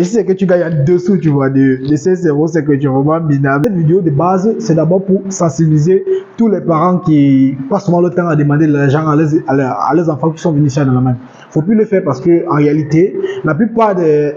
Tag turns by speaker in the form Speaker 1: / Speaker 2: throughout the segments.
Speaker 1: Et si c'est que tu gagnes en dessous, tu vois, de 16 euros, c'est que tu es vraiment minable. Cette vidéo de base, c'est d'abord pour sensibiliser tous les parents qui passent souvent le temps à demander de l'argent à leurs enfants qui sont venus ici en Allemagne. Il ne faut plus le faire parce qu'en réalité, la plupart des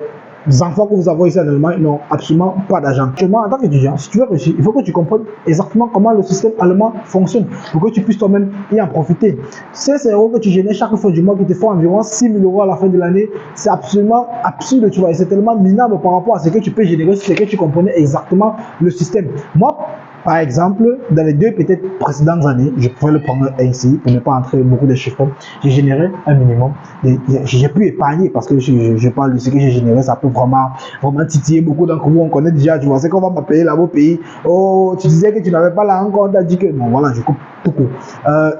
Speaker 1: enfants que vous avez ici en Allemagne n'ont absolument pas d'argent. En tant qu'étudiant, si tu veux réussir, il faut que tu comprennes exactement comment le système allemand fonctionne pour que tu puisses toi-même y en profiter. 16 euros que tu génères chaque fin du mois qui te font environ 6 000 euros à la fin de l'année, c'est absolument absurde, tu vois, et c'est tellement minable par rapport à ce que tu peux générer si c'est que tu comprenais exactement le système. Moi, par exemple, dans les deux peut-être précédentes années, je pouvais le prendre ainsi, pour ne pas entrer beaucoup de chiffres, j'ai généré un minimum. J'ai pu épargner parce que je parle de ce que j'ai généré, ça peut vraiment titiller beaucoup d'entre vous. On connaît déjà, tu vois, c'est qu'on va m'appeler là-bas au pays. Oh, tu disais que tu n'avais pas l'argent, on t'a dit que non, voilà, je coupe tout court.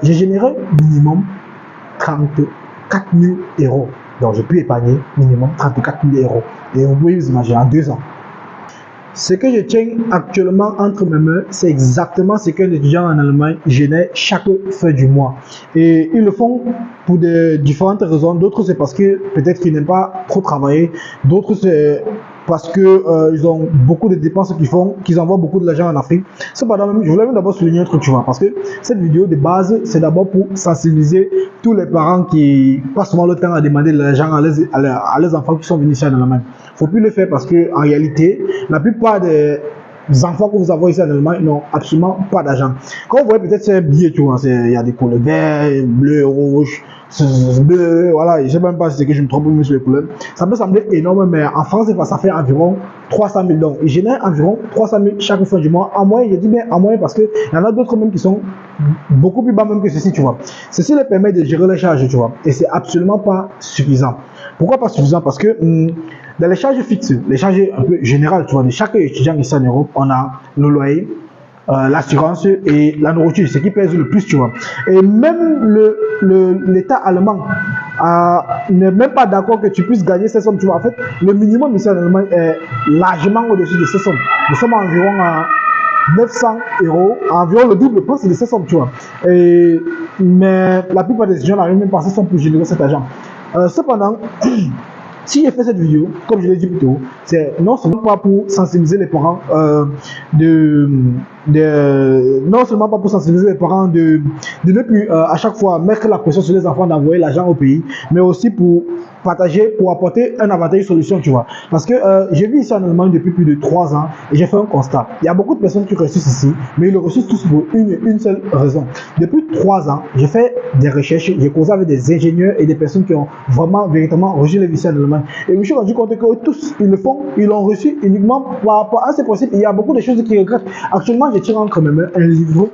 Speaker 1: J'ai généré minimum 34 000 euros. Donc, j'ai pu épargner minimum 34 000 euros. Et vous pouvez vous imaginer en 2 ans. Ce que je tiens actuellement entre mes mains, c'est exactement ce qu'un étudiant en Allemagne génère chaque fin du mois. Et ils le font pour de différentes raisons. D'autres, c'est parce que peut-être qu'ils n'aiment pas trop travailler. D'autres, c'est parce que ils ont beaucoup de dépenses qu'ils envoient beaucoup de l'argent en Afrique. Cependant, je voulais d'abord souligner un truc, tu vois, parce que cette vidéo de base, c'est d'abord pour sensibiliser tous les parents qui passent souvent le temps à demander de l'argent à leurs enfants qui sont venus ici en Allemagne. Il ne faut plus le faire parce qu'en réalité, la plupart des enfants que vous avez ici en Allemagne n'ont absolument pas d'argent. Quand vous voyez peut-être c'est un billet, tu vois, il y a des couleurs vert, bleu, rouge, bleu, voilà, je ne sais même pas si c'est que je me trompe sur les couleurs. Ça peut sembler énorme, mais en France, ça fait environ 300 000 dons. Ils génèrent environ 300 000 chaque fin du mois. En moyenne, je dis bien en moyenne parce qu'il y en a d'autres même qui sont beaucoup plus bas même que ceci, tu vois. Ceci leur permet de gérer les charges, tu vois, et c'est absolument pas suffisant. Pourquoi pas suffisant? Parce que dans les charges fixes, les charges un peu générales, tu vois, de chaque étudiant ici en Europe, on a le loyer, l'assurance et la nourriture, ce qui pèse le plus, tu vois. Et même l'État allemand n'est même pas d'accord que tu puisses gagner ces sommes, tu vois. En fait, le minimum ici en Allemagne est largement au-dessus de ces sommes. Nous sommes environ à 900 euros, environ le double prix de ces sommes, tu vois. Mais la plupart des étudiants n'arrivent même pas à ces sommes pour générer cet argent. Cependant, si j'ai fait cette vidéo, comme je l'ai dit plus tôt, c'est non seulement pas pour sensibiliser les parents non seulement pas pour sensibiliser les parents de ne plus à chaque fois mettre la pression sur les enfants d'envoyer l'argent au pays, mais aussi pour partager, pour apporter un avantage, une solution, tu vois. Parce que j'ai vu ici en Allemagne depuis plus de 3 ans et j'ai fait un constat. Il y a beaucoup de personnes qui réussissent ici, mais ils le réussissent tous pour une seule raison. Depuis 3 ans, j'ai fait des recherches, j'ai causé avec des ingénieurs et des personnes qui ont véritablement reçu les ici en Allemagne. Et je me suis rendu compte que tous, ils le font, ils l'ont reçu uniquement par rapport à ces principes. Il y a beaucoup de choses qu'ils regrettent. Actuellement, je tiens entre mes mains un livre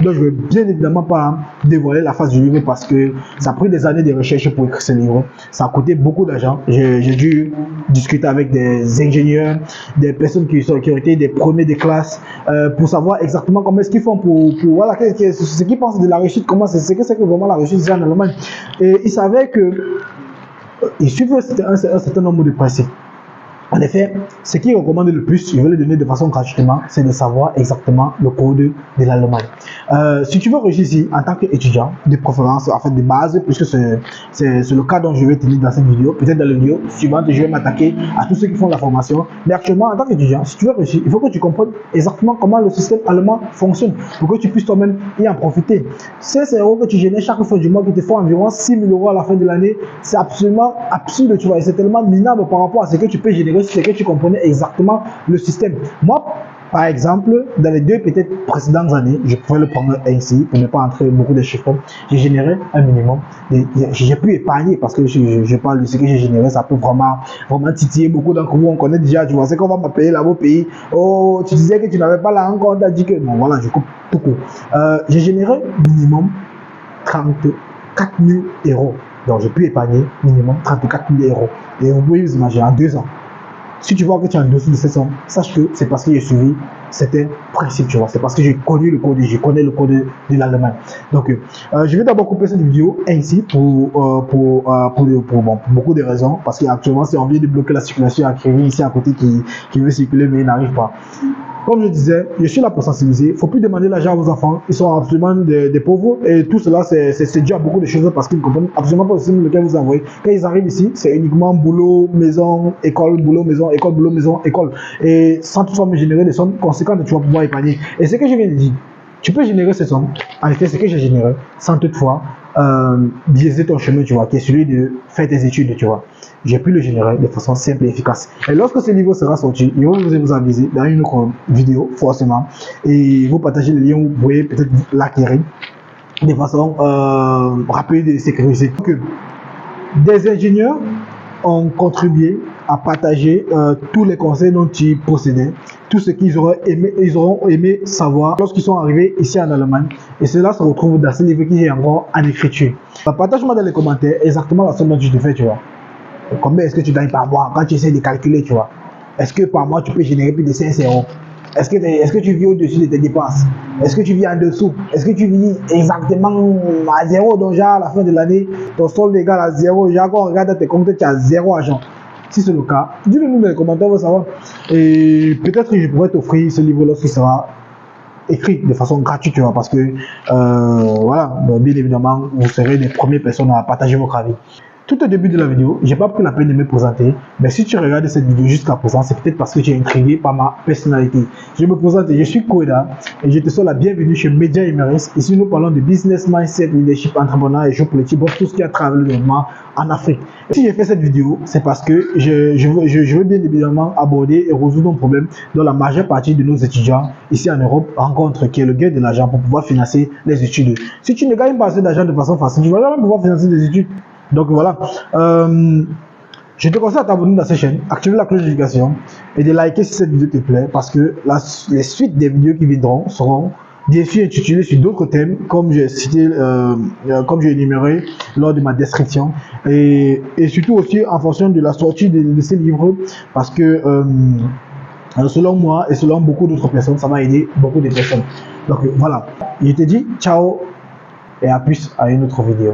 Speaker 1: dont je ne vais bien évidemment pas dévoiler la face du livre parce que ça a pris des années de recherche pour écrire ce livre. Ça a coûté beaucoup d'argent. J'ai dû discuter avec des ingénieurs, des personnes qui ont été des premiers de classe pour savoir exactement comment est-ce qu'ils font pour voilà, ce qu'ils pensent de la réussite, comment c'est que c'est que vraiment la réussite ici en Allemagne. Et ils savaient que ils suivent un certain nombre de principes. En effet, ce qu'ils recommandent le plus, je vais le donner de façon gratuitement, c'est de savoir exactement le code de l'Allemagne. Si tu veux réussir ici en tant qu'étudiant, de préférence, en fait de base, puisque c'est le cas dont je vais te dire dans cette vidéo, peut-être dans la vidéo suivante, je vais m'attaquer à tous ceux qui font la formation. Mais actuellement, en tant qu'étudiant, si tu veux réussir, il faut que tu comprennes exactement comment le système allemand fonctionne, pour que tu puisses toi-même y en profiter. 16 euros que tu génères chaque fin du mois qui te font environ 6 000 euros à la fin de l'année, c'est absolument absurde, tu vois, et c'est tellement minable par rapport à ce que tu peux générer c'est que tu comprenais exactement le système. Moi, par exemple, dans les deux peut-être précédentes années, je pouvais le prendre ainsi, pour ne pas entrer beaucoup de chiffres, j'ai généré un minimum. J'ai pu épargner parce que je parle de ce que j'ai généré, ça peut vraiment titiller beaucoup d'entre vous. On connaît déjà, tu vois, c'est qu'on va m'appeler là-bas au pays. Oh, tu disais que tu n'avais pas l'argent, on t'a dit que non, voilà, je coupe tout court. J'ai généré minimum 34 000 euros. Donc, j'ai pu épargner minimum 34 000 euros. Et vous pouvez vous imaginer en 2 ans. Si tu vois que tu es en dessous de ces sommes, sache que c'est parce que j'ai suivi certains principes, tu vois. C'est parce que j'ai connu le code, je connais le code de l'Allemagne. Donc, je vais d'abord couper cette vidéo ainsi pour beaucoup de raisons. Parce qu'actuellement, c'est on vient de bloquer la circulation à Crévy ici à côté qui veut circuler mais il n'arrive pas. Comme je disais, je suis là pour sensibiliser. Il ne faut plus demander l'argent à vos enfants. Ils sont absolument des pauvres. Et tout cela, c'est dû à beaucoup de choses parce qu'ils ne comprennent absolument pas le système lequel vous envoyez. Quand ils arrivent ici, c'est uniquement boulot, maison, école, boulot, maison, école, boulot, maison, école. Et sans toutefois me générer des sommes conséquentes que tu vas pouvoir épargner. Et ce que je viens de dire, tu peux générer ces sommes. En effet, ce que j'ai généré, sans toutefois biaiser ton chemin, tu vois, qui est celui de faire tes études, tu vois. J'ai pu le générer de façon simple et efficace. Et lorsque ce livre sera sorti, je vais vous aviser dans une autre vidéo, forcément, et vous partagez le lien où vous pouvez peut-être l'acquérir de façon rapide et sécurisée. Donc, des ingénieurs ont contribué à partager tous les conseils dont ils possédaient, tout ce qu'ils auront aimé savoir lorsqu'ils sont arrivés ici en Allemagne. Et cela se retrouve dans ce livre qui est encore en écriture. Partage-moi dans les commentaires exactement la somme dont tu te fais, tu vois. Combien est-ce que tu gagnes par mois quand tu essaies de calculer, tu vois. Est-ce que par mois tu peux générer plus de 5 euros? Est-ce que tu vis au-dessus de tes dépenses? Est-ce que tu vis en dessous? Est-ce que tu vis exactement à zéro? Donc, genre, à la fin de l'année, ton solde est égal à zéro. Genre, quand on regarde tes comptes, tu as zéro argent. Si c'est le cas, dis-le nous dans les commentaires, on va savoir. Et peut-être que je pourrais t'offrir ce livre lorsqu'il sera écrit de façon gratuite, tu vois, parce que, voilà, bien évidemment, vous serez les premières personnes à partager votre avis. Tout au début de la vidéo, j'ai pas pris la peine de me présenter, mais si tu regardes cette vidéo jusqu'à présent, c'est peut-être parce que tu es intrigué par ma personnalité. Je me présente, je suis Koeda et je te souhaite la bienvenue chez Media Emeris. Ici, nous parlons de business mindset, leadership, entrepreneur et géopolitique, bref, tout ce qui a travers le développement en Afrique. Et si j'ai fait cette vidéo, c'est parce que je veux bien évidemment aborder et résoudre un problème dont la majeure partie de nos étudiants ici en Europe rencontrent, qui est le gain de l'argent pour pouvoir financer les études. Si tu ne gagnes pas assez d'argent de façon facile, tu ne vas jamais pouvoir financer des études. Donc voilà, je te conseille à t'abonner dans cette chaîne, activer la cloche de notification et de liker si cette vidéo te plaît parce que les suites des vidéos qui viendront seront bien sûr intitulées sur d'autres thèmes comme j'ai cité, comme j'ai énuméré lors de ma description et surtout aussi en fonction de la sortie de ces livres parce que selon moi et selon beaucoup d'autres personnes, ça va aider beaucoup de personnes. Donc voilà, je te dis ciao et à plus à une autre vidéo.